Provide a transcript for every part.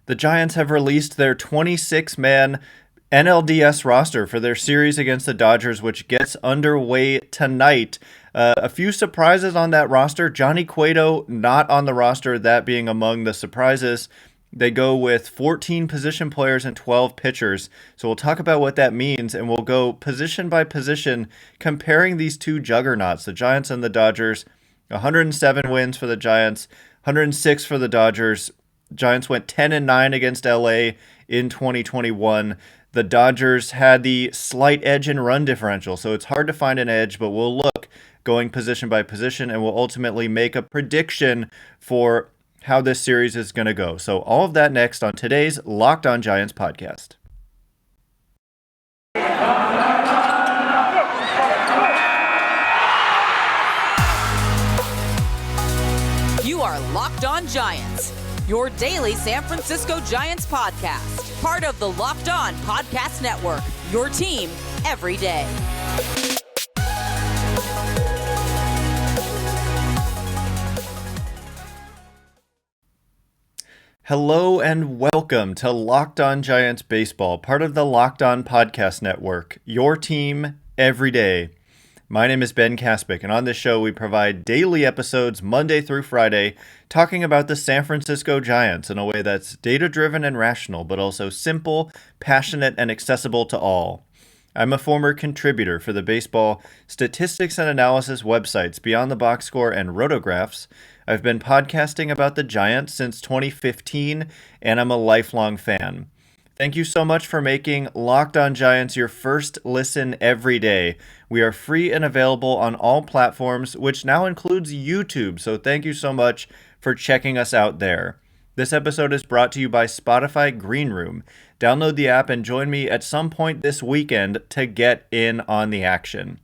The Giants have released their 26-man NLDS roster for their series against the Dodgers, which gets underway tonight. A few surprises on that roster. Johnny Cueto not on the roster, that being among the surprises. They go with 14 position players and 12 pitchers. So we'll talk about what that means, and we'll go position by position, comparing these two juggernauts, the Giants and the Dodgers. 107 wins for the Giants, 106 for the Dodgers. Giants went 10-9 against LA in 2021. The Dodgers had the slight edge in run differential, so it's hard to find an edge, but we'll look going position by position, and we'll ultimately make a prediction for how this series is going to go. So all of that next on today's Locked On Giants podcast. You are Locked On Giants, your daily San Francisco Giants podcast. Part of the Locked On Podcast Network, your team every day. Hello and welcome to Locked On Giants Baseball, part of the Locked On Podcast Network, your team every day. My name is Ben Kaspick, and on this show we provide daily episodes Monday through Friday talking about the San Francisco Giants in a way that's data-driven and rational, but also simple, passionate, and accessible to all. I'm a former contributor for the baseball statistics and analysis websites Beyond the Box Score and Rotographs. I've been podcasting about the Giants since 2015, and I'm a lifelong fan. Thank you so much for making Locked On Giants your first listen every day. We are free and available on all platforms, which now includes YouTube, so thank you so much for checking us out there. This episode is brought to you by Spotify Green Room. Download the app and join me at some point this weekend to get in on the action.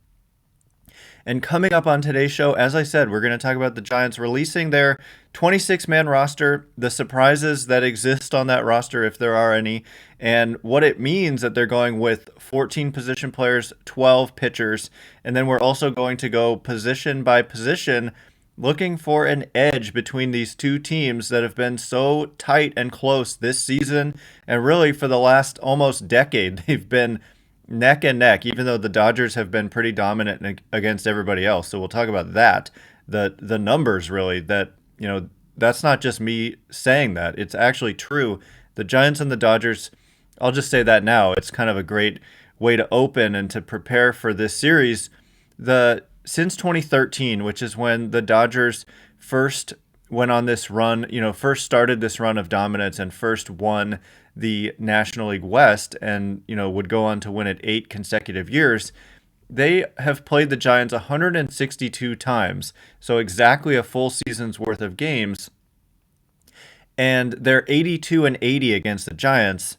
And coming up on today's show, as I said, we're going to talk about the Giants releasing their 26-man roster, the surprises that exist on that roster, if there are any, and what it means that they're going with 14 position players, 12 pitchers, and then we're also going to go position by position, looking for an edge between these two teams that have been so tight and close this season, and really for the last almost decade, they've been neck and neck, even though the Dodgers have been pretty dominant against everybody else. So we'll talk about that. The numbers really, that, you know, that's not just me saying that. It's actually true. The Giants and the Dodgers, I'll just say that now. It's kind of a great way to open and to prepare for this series. Since 2013, which is when the Dodgers first went on this run, first started this run of dominance and first won the National League West and, would go on to win it 8 consecutive years. They have played the Giants 162 times, so exactly a full season's worth of games. And they're 82-80 against the Giants,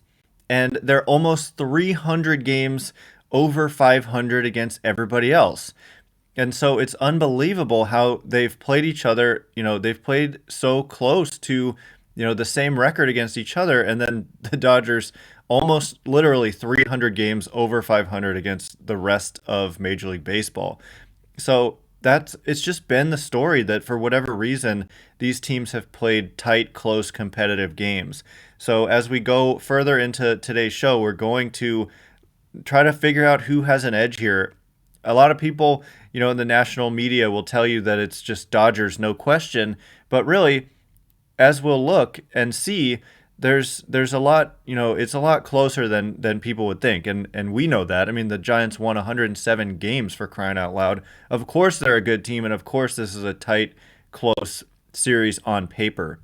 and they're almost 300 games over 500 against everybody else. And so it's unbelievable how they've played each other. They've played so close to, the same record against each other. And then the Dodgers almost literally 300 games over 500 against the rest of Major League Baseball. So it's just been the story that for whatever reason, these teams have played tight, close, competitive games. So as we go further into today's show, we're going to try to figure out who has an edge here. A lot of people, in the national media will tell you that it's just Dodgers, no question. But really, as we'll look and see, there's a lot, it's a lot closer than people would think. And we know that. I mean, the Giants won 107 games, for crying out loud. Of course they're a good team, and of course this is a tight, close series on paper.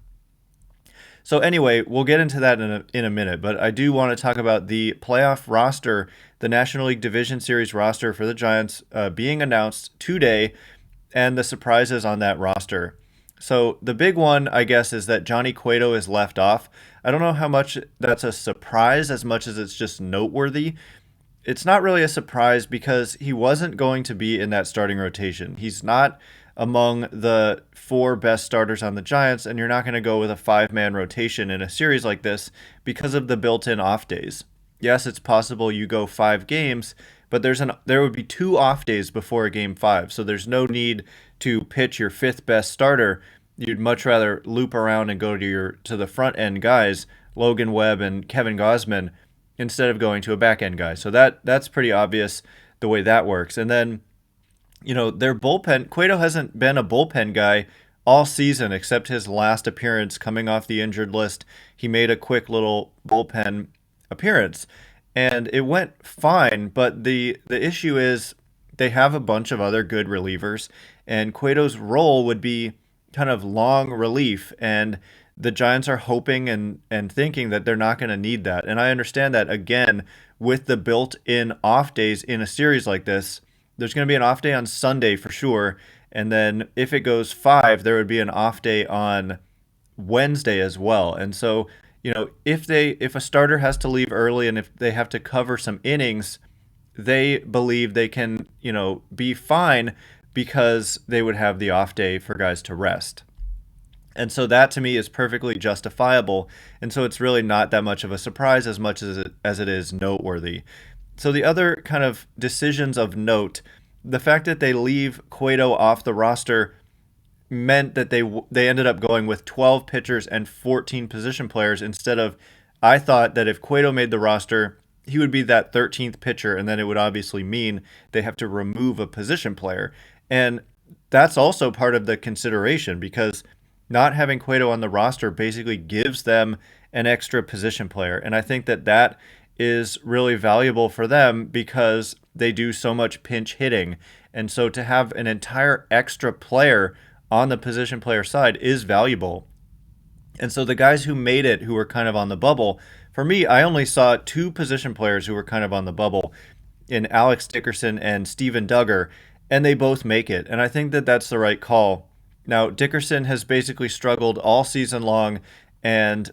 So anyway, we'll get into that in a minute, but I do want to talk about the playoff roster, the National League Division Series roster for the Giants being announced today, and the surprises on that roster. So the big one, I guess, is that Johnny Cueto is left off. I don't know how much that's a surprise as much as it's just noteworthy. It's not really a surprise because he wasn't going to be in that starting rotation. He's not among the 4 best starters on the Giants, and you're not going to go with a 5-man rotation in a series like this because of the built-in off days. Yes, it's possible you go 5 games, but there would be 2 off days before a game 5, so there's no need to pitch your 5th best starter you'd much rather loop around and go to the front end guys, Logan Webb and Kevin Gosman, instead of going to a back end guy. So that's pretty obvious the way that works. And then, their bullpen, Cueto hasn't been a bullpen guy all season except his last appearance coming off the injured list. He made a quick little bullpen appearance and it went fine, but the issue is they have a bunch of other good relievers, and Cueto's role would be kind of long relief, and the Giants are hoping and thinking that they're not going to need that. And I understand that, again, with the built-in off days in a series like this, there's going to be an off day on Sunday for sure, and then if it goes 5, there would be an off day on Wednesday as well. And so, if a starter has to leave early and if they have to cover some innings, they believe they can, be fine because they would have the off day for guys to rest. And so that to me is perfectly justifiable. And so it's really not that much of a surprise as much as it is noteworthy. So the other kind of decisions of note, the fact that they leave Cueto off the roster meant that they ended up going with 12 pitchers and 14 position players instead of, I thought that if Cueto made the roster, he would be that 13th pitcher, and then it would obviously mean they have to remove a position player. And that's also part of the consideration because not having Cueto on the roster basically gives them an extra position player. And I think that is really valuable for them because they do so much pinch hitting. And so to have an entire extra player on the position player side is valuable. And so the guys who made it, who were kind of on the bubble, for me, I only saw 2 position players who were kind of on the bubble in Alex Dickerson and Steven Duggar, and they both make it. And I think that that's the right call. Now, Dickerson has basically struggled all season long, and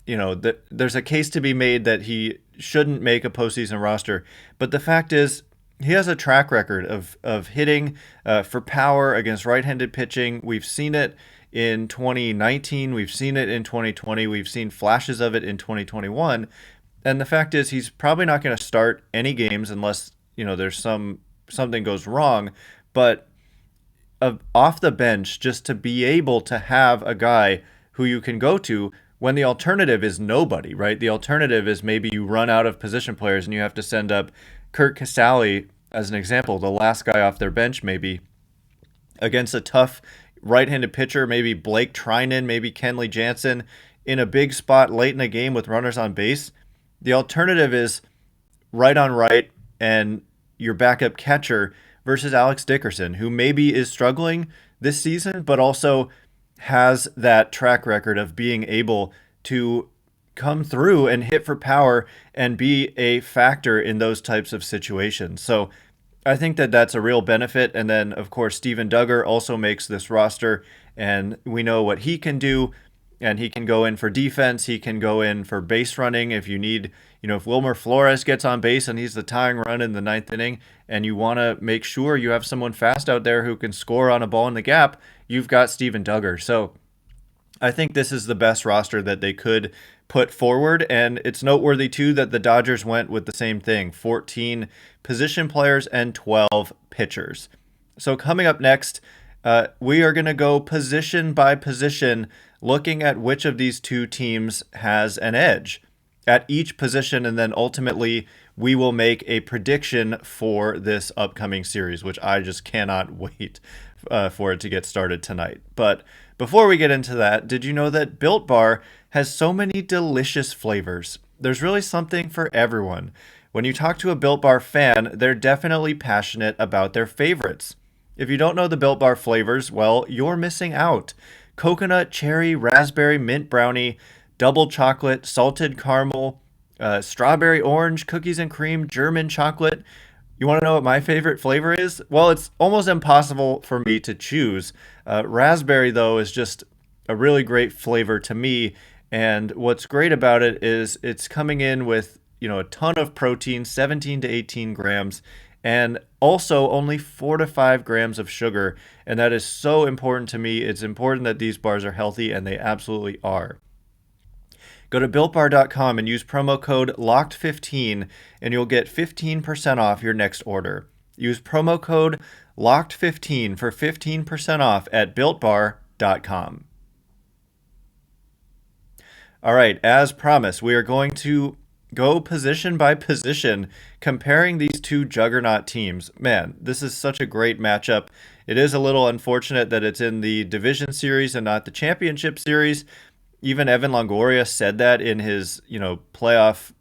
there's a case to be made that he shouldn't make a postseason roster. But the fact is, he has a track record of hitting for power against right-handed pitching. We've seen it in 2019. We've seen it in 2020. We've seen flashes of it in 2021. And the fact is, he's probably not going to start any games unless, there's something goes wrong. But off the bench, just to be able to have a guy who you can go to when the alternative is nobody, right? The alternative is maybe you run out of position players and you have to send up Kurt Casale as an example, the last guy off their bench maybe, against a tough right-handed pitcher, maybe Blake Trinan, maybe Kenley Jansen, in a big spot late in a game with runners on base. The alternative is right on right and your backup catcher versus Alex Dickerson, who maybe is struggling this season, but also has that track record of being able to come through and hit for power and be a factor in those types of situations. So I think that that's a real benefit. And then, of course, Steven Duggar also makes this roster, and we know what he can do. And he can go in for defense. He can go in for base running if you need, if Wilmer Flores gets on base and he's the tying run in the 9th inning, and you want to make sure you have someone fast out there who can score on a ball in the gap, you've got Steven Duggar. So I think this is the best roster that they could put forward. And it's noteworthy, too, that the Dodgers went with the same thing, 14 position players and 12 pitchers. So coming up next, we are going to go position by position, looking at which of these two teams has an edge at each position, and then ultimately we will make a prediction for this upcoming series, which I just cannot wait for it to get started tonight. But before we get into that, did you know that Built Bar has so many delicious flavors? There's really something for everyone. When you talk to a Built Bar fan, they're definitely passionate about their favorites. If you don't know the Built Bar flavors, well, you're missing out. Coconut, cherry, raspberry, mint brownie, double chocolate, salted caramel, strawberry orange, cookies and cream, German chocolate. You want to know what my favorite flavor is? Well, it's almost impossible for me to choose. Raspberry, though, is just a really great flavor to me. And what's great about it is it's coming in with, a ton of protein, 17 to 18 grams, and also only 4 to 5 grams of sugar. And that is so important to me. It's important that these bars are healthy, and they absolutely are. Go to BuiltBar.com and use promo code LOCKED15 and you'll get 15% off your next order. Use promo code LOCKED15 for 15% off at BuiltBar.com. NLDS.com. All right, as promised, we are going to go position by position, comparing these two juggernaut teams. Man, this is such a great matchup. It is a little unfortunate that it's in the division series and not the championship series. Even Evan Longoria said that in his, playoff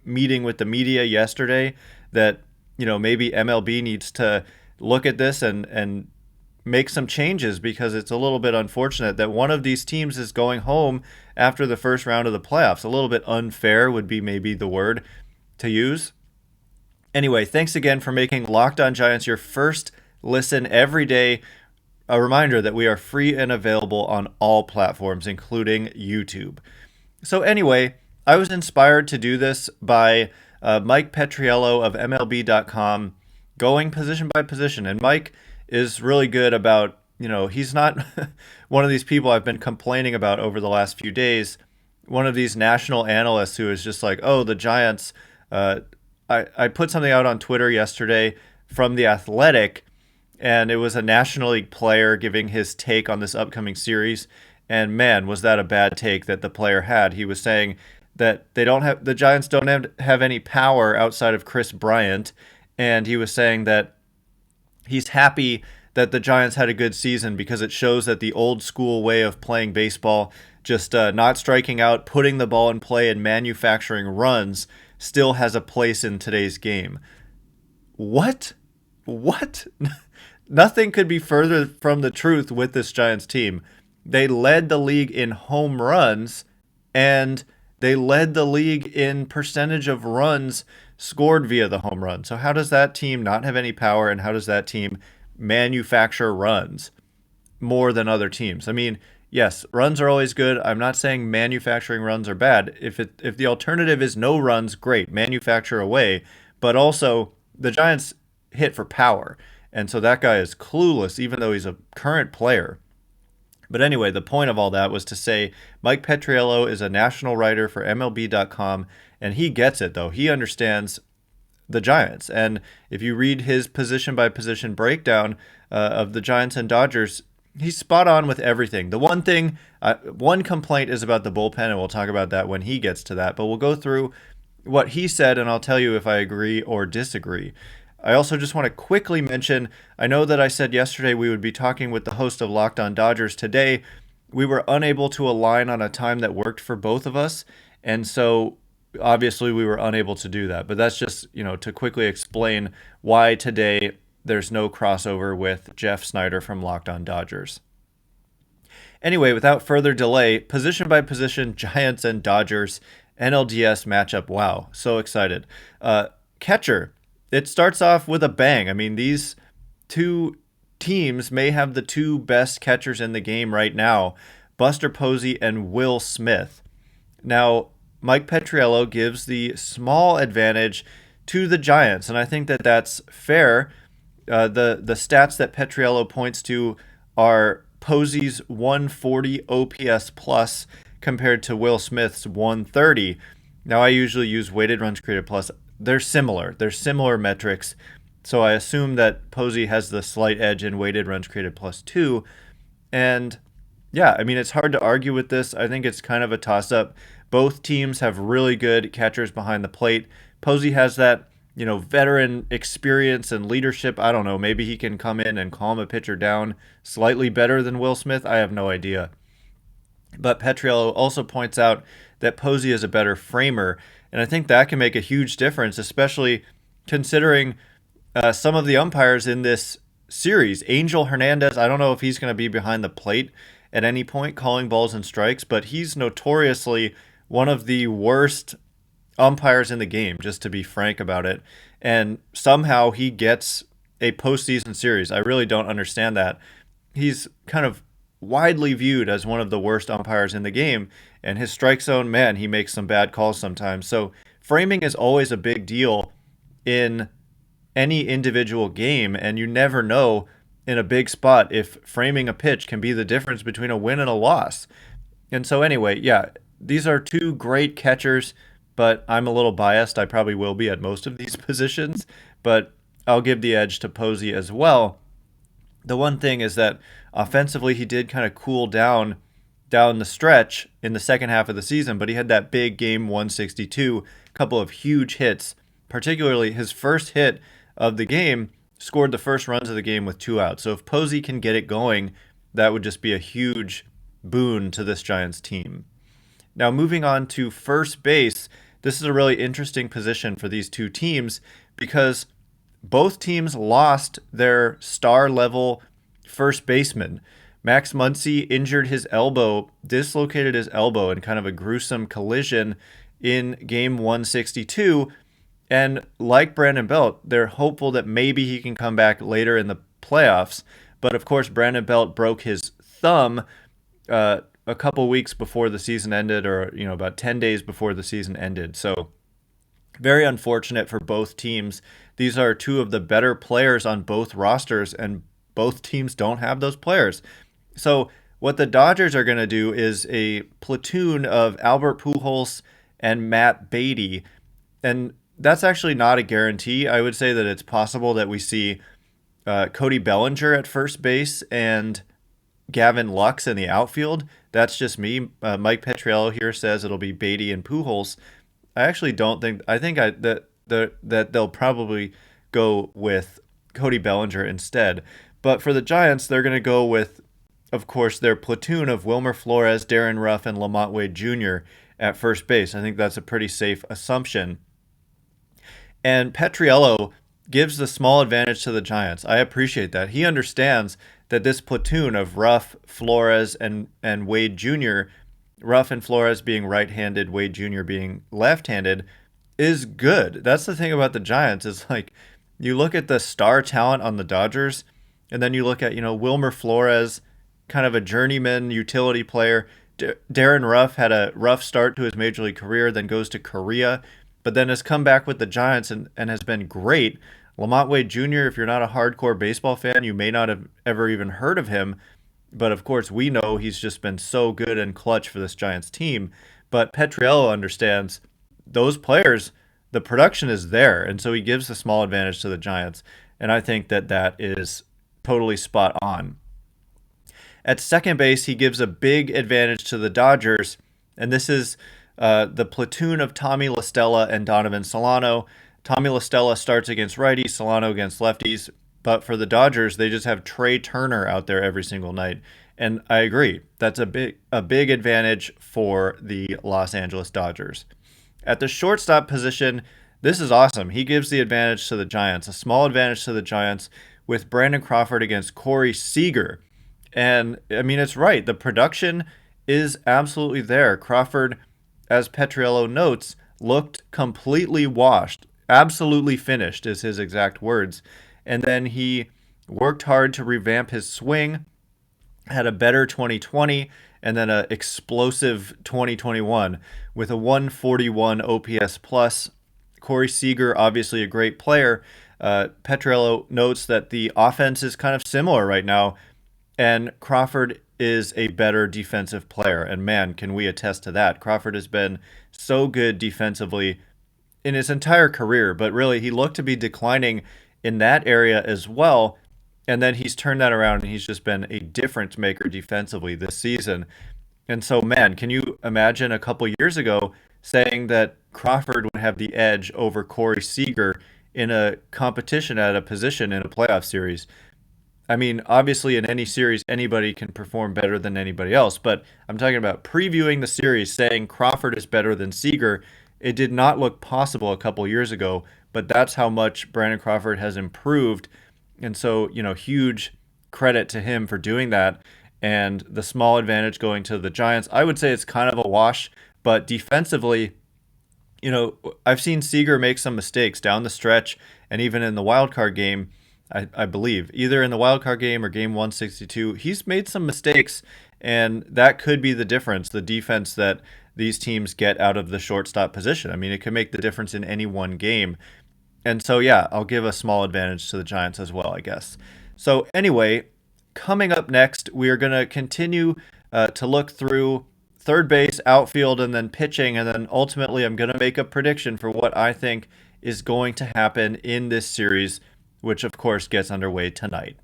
meeting with the media yesterday, that, maybe MLB needs to look at this and make some changes, because it's a little bit unfortunate that one of these teams is going home after the first round of the playoffs. A little bit unfair would be maybe the word to use. Anyway, thanks again for making Locked On Giants your first listen every day. A reminder that we are free and available on all platforms, including YouTube. So anyway, I was inspired to do this by Mike Petriello of MLB.com, going position by position. And Mike is really good about, he's not one of these people I've been complaining about over the last few days, one of these national analysts who is just like, oh, the Giants. I put something out on Twitter yesterday from The Athletic, and it was a National League player giving his take on this upcoming series. And man, was that a bad take that the player had. He was saying that the Giants don't have any power outside of Chris Bryant. And he was saying that he's happy that the Giants had a good season because it shows that the old school way of playing baseball, just not striking out, putting the ball in play, and manufacturing runs, still has a place in today's game. What? Nothing could be further from the truth with this Giants team. They led the league in home runs, and they led the league in percentage of runs scored via the home run. So how does that team not have any power, and how does that team manufacture runs more than other teams? I mean, yes, runs are always good. I'm not saying manufacturing runs are bad. If the alternative is no runs, great, manufacture away. But also, the Giants hit for power. And so that guy is clueless, even though he's a current player. But anyway, the point of all that was to say Mike Petriello is a national writer for MLB.com, and he gets it, though. He understands the Giants. And if you read his position-by-position breakdown of the Giants and Dodgers, he's spot on with everything. The one complaint is about the bullpen, and we'll talk about that when he gets to that. But we'll go through what he said, and I'll tell you if I agree or disagree. I also just want to quickly mention, I know that I said yesterday we would be talking with the host of Locked On Dodgers today. We were unable to align on a time that worked for both of us, and so obviously we were unable to do that. But that's just, to quickly explain why today there's no crossover with Jeff Snyder from Locked On Dodgers. Anyway, without further delay, position by position, Giants and Dodgers, NLDS matchup. Wow, so excited. Catcher. It starts off with a bang. I mean, these two teams may have the two best catchers in the game right now, Buster Posey and Will Smith. Now, Mike Petriello gives the small advantage to the Giants, and I think that that's fair. The stats that Petriello points to are Posey's 140 OPS plus compared to Will Smith's 130. Now, I usually use weighted runs created plus. They're similar. They're similar metrics. So I assume that Posey has the slight edge in weighted runs created plus 2. And yeah, I mean, it's hard to argue with this. I think it's kind of a toss-up. Both teams have really good catchers behind the plate. Posey has that, veteran experience and leadership. I don't know. Maybe he can come in and calm a pitcher down slightly better than Will Smith. I have no idea. But Petriello also points out that Posey is a better framer. And I think that can make a huge difference, especially considering some of the umpires in this series. Angel Hernandez, I don't know if he's going to be behind the plate at any point calling balls and strikes, but he's notoriously one of the worst umpires in the game, just to be frank about it. And somehow he gets a postseason series. I really don't understand that. He's kind of widely viewed as one of the worst umpires in the game, and his strike zone, man, he makes some bad calls sometimes. So framing is always a big deal in any individual game, and you never know in a big spot if framing a pitch can be the difference between a win and a loss. And so anyway, yeah, these are two great catchers, but I'm a little biased. I probably will be at most of these positions, but I'll give the edge to Posey as well. The one thing is that offensively he did kind of cool down the stretch in the second half of the season, but he had that big game 162, couple of huge hits, particularly his first hit of the game scored the first runs of the game with 2 outs. So if Posey can get it going, that would just be a huge boon to this Giants team. Now moving on to first base, this is a really interesting position for these two teams because both teams lost their star level first baseman. Max Muncy injured his elbow, dislocated his elbow in kind of a gruesome collision in game 162. And like Brandon Belt, they're hopeful that maybe he can come back later in the playoffs. But of course, Brandon Belt broke his thumb a couple weeks before the season ended, or about 10 days before the season ended. So very unfortunate for both teams. These are two of the better players on both rosters, and both teams don't have those players. So what the Dodgers are going to do is a platoon of Albert Pujols and Matt Beatty. And that's actually not a guarantee. I would say that it's possible that we see Cody Bellinger at first base and Gavin Lux in the outfield. That's just me. Mike Petriello here says it'll be Beatty and Pujols. I actually don't think. I think that they'll probably go with Cody Bellinger instead. But for the Giants, they're going to go with, of course, their platoon of Wilmer Flores, Darren Ruff, and Lamont Wade Jr. at first base. I think that's a pretty safe assumption. And Petriello gives the small advantage to the Giants. I appreciate that. He understands that this platoon of Ruff, Flores, and Wade Jr., Ruff and Flores being right-handed, Wade Jr. being left-handed, is good. That's the thing about the Giants is like you look at the star talent on the Dodgers, and then you look at, Wilmer Flores, kind of a journeyman utility player. Darren Ruff had a rough start to his major league career, then goes to Korea, but then has come back with the Giants and has been great. Lamont Wade Jr., if you're not a hardcore baseball fan, you may not have ever even heard of him. But of course, we know he's just been so good and clutch for this Giants team. But Petriello understands those players, the production is there. And so he gives the small advantage to the Giants. And I think that that is totally spot on. At second base, he gives a big advantage to the Dodgers. And this is the platoon of Tommy La Stella and Donovan Solano. Tommy La Stella starts against righties, Solano against lefties. But for the Dodgers, they just have Trey Turner out there every single night. And I agree. That's a big advantage for the Los Angeles Dodgers. At the shortstop position, this is awesome. He gives the advantage to the Giants, a small advantage to the Giants with Brandon Crawford against Corey Seager. And, I mean, it's right. The production is absolutely there. Crawford, as Petriello notes, looked completely washed. Absolutely finished is his exact words. And then he worked hard to revamp his swing, had a better 2020, and then an explosive 2021 with a 141 OPS plus. Corey Seager, obviously a great player. Petriello notes that the offense is kind of similar right now, and Crawford is a better defensive player. And man, can we attest to that. Crawford has been so good defensively in his entire career, but really he looked to be declining in that area as well. And then he's turned that around and he's just been a difference maker defensively this season. And so, man, can you imagine a couple years ago saying that Crawford would have the edge over Corey Seager in a competition at a position in a playoff series? I mean, obviously in any series, anybody can perform better than anybody else, but I'm talking about previewing the series, saying Crawford is better than Seager. It did not look possible a couple years ago, but that's how much Brandon Crawford has improved. And so, huge credit to him for doing that. And the small advantage going to the Giants, I would say it's kind of a wash, but defensively, I've seen Seager make some mistakes down the stretch and even in the wild card game. I believe either in the wild card game or game 162, he's made some mistakes, and that could be the difference, the defense that these teams get out of the shortstop position. I mean, it could make the difference in any one game. And so, yeah, I'll give a small advantage to the Giants as well, I guess. So anyway, coming up next, we are going to continue to look through third base, outfield, and then pitching. And then ultimately, I'm going to make a prediction for what I think is going to happen in this series, which of course gets underway tonight.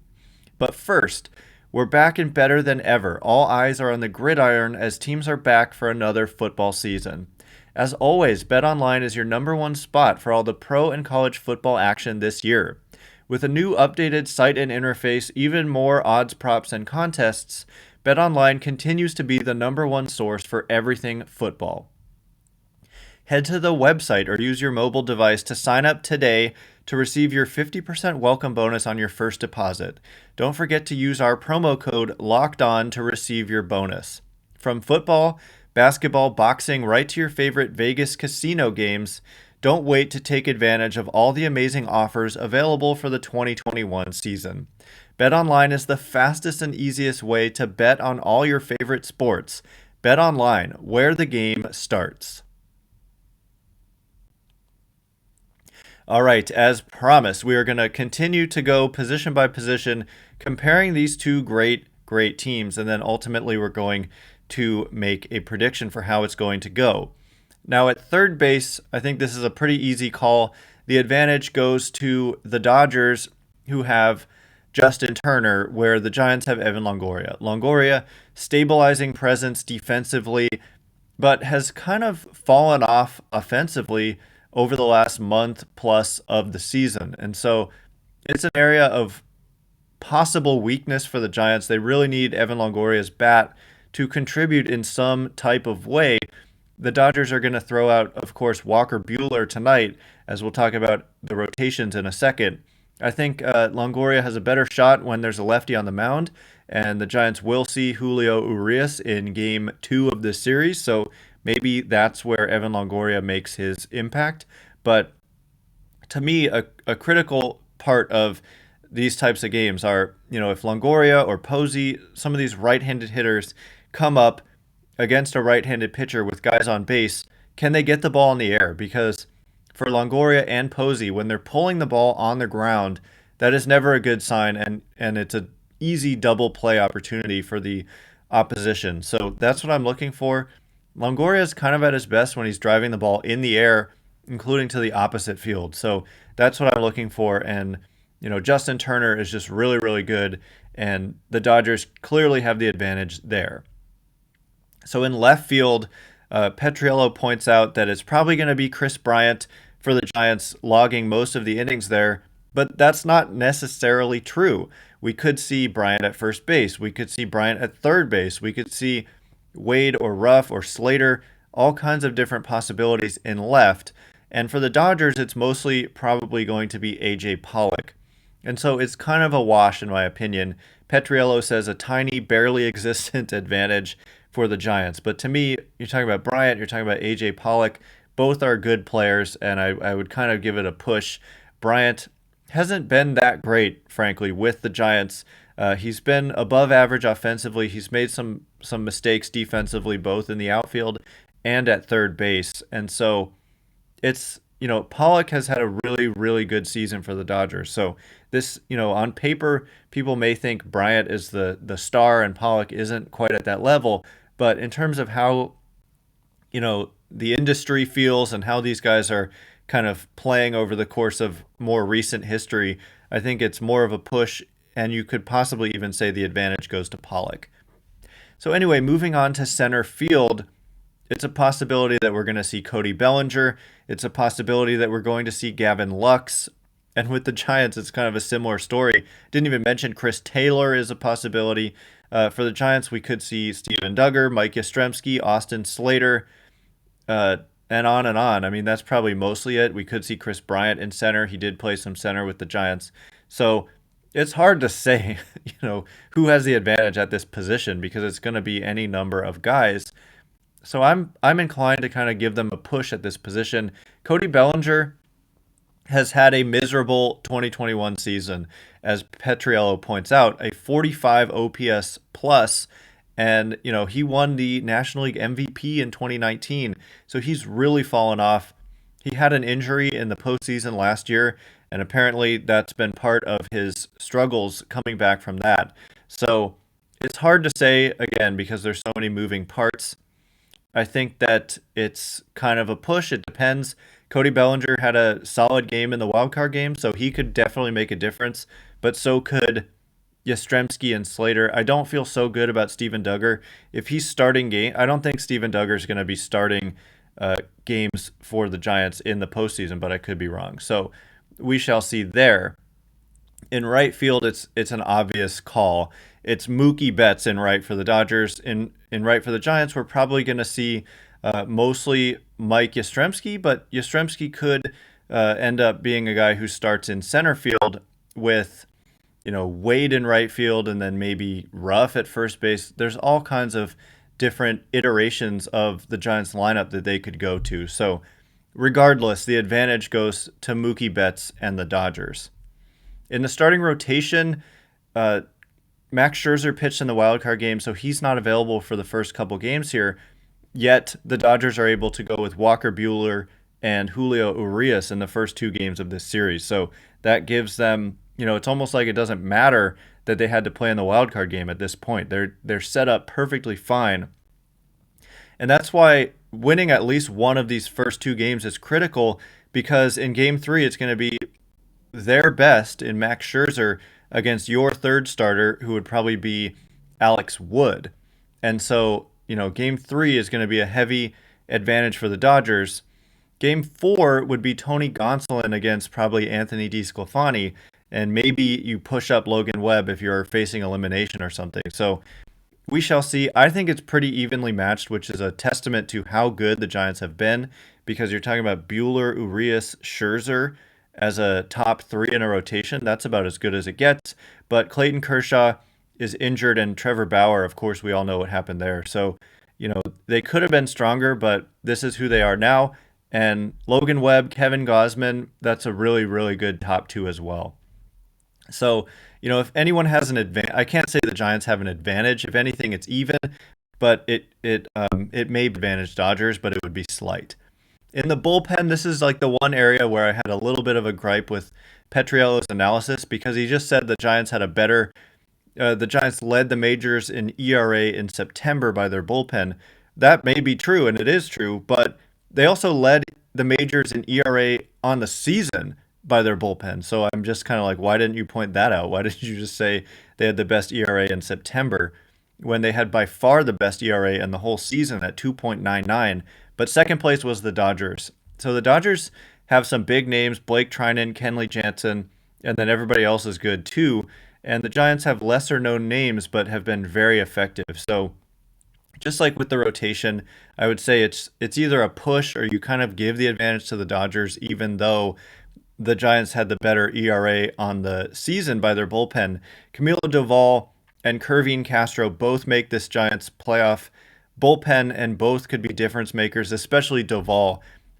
But first, we're back and better than ever. All eyes are on the gridiron as teams are back for another football season. As always, BetOnline is your number one spot for all the pro and college football action this year. With a new updated site and interface, even more odds, props, and contests, BetOnline continues to be the number one source for everything football. Head to the website or use your mobile device to sign up today to receive your 50% welcome bonus on your first deposit. Don't forget to use our promo code LOCKEDON to receive your bonus. From football, basketball, boxing, right to your favorite Vegas casino games, don't wait to take advantage of all the amazing offers available for the 2021 season. BetOnline is the fastest and easiest way to bet on all your favorite sports. BetOnline, where the game starts. All right, as promised, we are going to continue to go position by position, comparing these two great teams, and then ultimately we're going to make a prediction for how it's going to go. Now at third base, I think this is a pretty easy call. The advantage goes to the Dodgers, who have Justin Turner, where the Giants have Evan Longoria. Longoria, stabilizing presence defensively, but has kind of fallen off offensively over the last month plus of the season. And so it's an area of possible weakness for the Giants. They really need Evan Longoria's bat to contribute in some type of way. The Dodgers are going to throw out, of course, Walker Buehler tonight, as we'll talk about the rotations in a second. I think Longoria has a better shot when there's a lefty on the mound, and the Giants will see Julio Urias in Game 2 of this series, so maybe that's where Evan Longoria makes his impact. But to me, a critical part of these types of games are, if Longoria or Posey, some of these right-handed hitters come up against a right-handed pitcher with guys on base, can they get the ball in the air? Because for Longoria and Posey, when they're pulling the ball on the ground, that is never a good sign, and it's an easy double play opportunity for the opposition. So that's what I'm looking for. Longoria is kind of at his best when he's driving the ball in the air, including to the opposite field. So that's what I'm looking for. And, Justin Turner is just really, really good, and the Dodgers clearly have the advantage there. So in left field, Petriello points out that it's probably going to be Chris Bryant for the Giants logging most of the innings there, but that's not necessarily true. We could see Bryant at first base. We could see Bryant at third base. We could see Wade or Ruff or Slater, all kinds of different possibilities in left. And for the Dodgers, it's mostly probably going to be A.J. Pollock. And so it's kind of a wash, in my opinion. Petriello says a tiny, barely existent advantage for the Giants. But to me, you're talking about Bryant, you're talking about A.J. Pollock. Both are good players, and I would kind of give it a push. Bryant hasn't been that great, frankly, with the Giants. He's been above average offensively. He's made some mistakes defensively, both in the outfield and at third base. And so it's, Pollock has had a really, really good season for the Dodgers. So this, on paper, people may think Bryant is the star and Pollock isn't quite at that level. But in terms of how, the industry feels and how these guys are kind of playing over the course of more recent history, I think it's more of a push, and you could possibly even say the advantage goes to Pollock. So anyway, moving on to center field, it's a possibility that we're going to see Cody Bellinger. It's a possibility that we're going to see Gavin Lux. And with the Giants, it's kind of a similar story. Didn't even mention Chris Taylor is a possibility. For the Giants, we could see Steven Duggar, Mike Yastrzemski, Austin Slater, and on and on. I mean, that's probably mostly it. We could see Chris Bryant in center. He did play some center with the Giants. So it's hard to say, who has the advantage at this position, because it's going to be any number of guys. So I'm inclined to kind of give them a push at this position. Cody Bellinger has had a miserable 2021 season, as Petriello points out, a 45 OPS plus, and he won the National League MVP in 2019. So he's really fallen off. He had an injury in the postseason last year, and apparently that's been part of his struggles coming back from that. So it's hard to say, again, because there's so many moving parts. I think that it's kind of a push. It depends. Cody Bellinger had a solid game in the wild card game, so he could definitely make a difference. But so could, Yastrzemski and Slater. I don't feel so good about Steven Duggar. If he's starting game, I don't think Steven Duggar is going to be starting games for the Giants in the postseason, but I could be wrong. So we shall see there. In right field, it's an obvious call. It's Mookie Betts in right for the Dodgers. In right for the Giants, we're probably going to see mostly Mike Yastrzemski, but Yastrzemski could end up being a guy who starts in center field with, Wade in right field and then maybe Ruff at first base. There's all kinds of different iterations of the Giants lineup that they could go to. So regardless, the advantage goes to Mookie Betts and the Dodgers. In the starting rotation, Max Scherzer pitched in the wildcard game, so he's not available for the first couple games here. Yet the Dodgers are able to go with Walker Buehler and Julio Urias in the first 2 games of this series. So that gives them, it's almost like it doesn't matter that they had to play in the wildcard game at this point. They're set up perfectly fine. And that's why winning at least one of these first 2 games is critical, because in game 3 it's going to be their best in Max Scherzer against your third starter, who would probably be Alex Wood. And so, game 3 is going to be a heavy advantage for the Dodgers. Game 4 would be Tony Gonsolin against probably Anthony DeSclafani, and maybe you push up Logan Webb if you're facing elimination or something. So we shall see. I think it's pretty evenly matched, which is a testament to how good the Giants have been, because you're talking about Buehler, Urias, Scherzer as a top 3 in a rotation. That's about as good as it gets. But Clayton Kershaw is injured, and Trevor Bauer, of course, we all know what happened there. So, they could have been stronger, but this is who they are now. And Logan Webb, Kevin Gausman, that's a really, really good top 2 as well. So, if anyone has an advantage, I can't say the Giants have an advantage. If anything, it's even, but it may advantage Dodgers, but it would be slight. In the bullpen, this is like the one area where I had a little bit of a gripe with Petriello's analysis, because he just said the Giants had the Giants led the majors in ERA in September by their bullpen. That may be true, and it is true, but they also led the majors in ERA on the season by their bullpen. So I'm just kind of like, why didn't you point that out? Why didn't you just say they had the best ERA in September when they had by far the best ERA in the whole season at 2.99? But second place was the Dodgers. So the Dodgers have some big names, Blake Trinan, Kenley Jansen, and then everybody else is good too. And the Giants have lesser known names, but have been very effective. So just like with the rotation, I would say it's either a push or you kind of give the advantage to the Dodgers, even though the Giants had the better ERA on the season by their bullpen. Camilo Doval and Kervin Castro both make this Giants playoff bullpen, and both could be difference makers, especially Doval.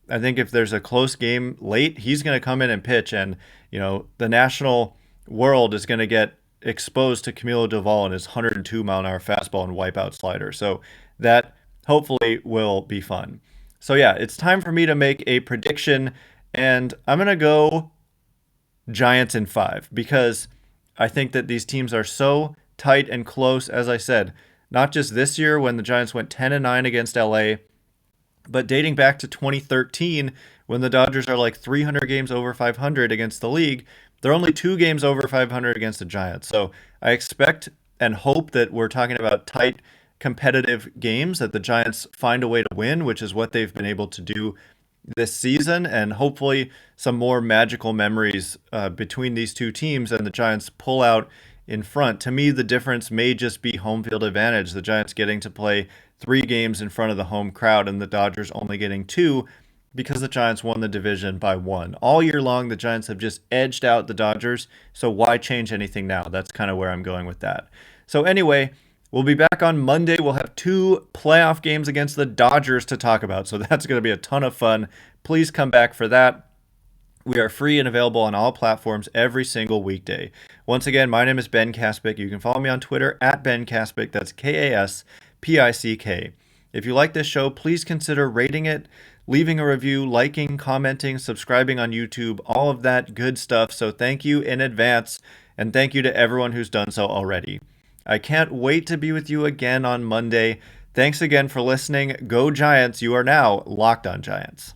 I think if there's a close game late, he's going to come in and pitch, and the national world is going to get exposed to Camilo Doval and his 102 mile an hour fastball and wipeout slider. So that hopefully will be fun. So yeah, it's time for me to make a prediction, and I'm going to go Giants in 5, because I think that these teams are so tight and close, as I said. Not just this year when the Giants went 10-9 against LA, but dating back to 2013 when the Dodgers are like 300 games over 500 against the league. They're only 2 games over 500 against the Giants. So I expect and hope that we're talking about tight, competitive games, that the Giants find a way to win, which is what they've been able to do this season, and hopefully some more magical memories between these two teams, and the Giants pull out in front. To me, the difference may just be home field advantage. The Giants getting to play 3 games in front of the home crowd, and the Dodgers only getting 2, because the Giants won the division by 1. All year long, the Giants have just edged out the Dodgers, so why change anything now? That's kind of where I'm going with that. So anyway, we'll be back on Monday. We'll have 2 playoff games against the Dodgers to talk about, so that's going to be a ton of fun. Please come back for that. We are free and available on all platforms every single weekday. Once again, my name is Ben Kaspick. You can follow me on Twitter at Ben Kaspick. That's Kaspick. If you like this show, please consider rating it, leaving a review, liking, commenting, subscribing on YouTube, all of that good stuff. So thank you in advance, and thank you to everyone who's done so already. I can't wait to be with you again on Monday. Thanks again for listening. Go Giants. You are now Locked On Giants.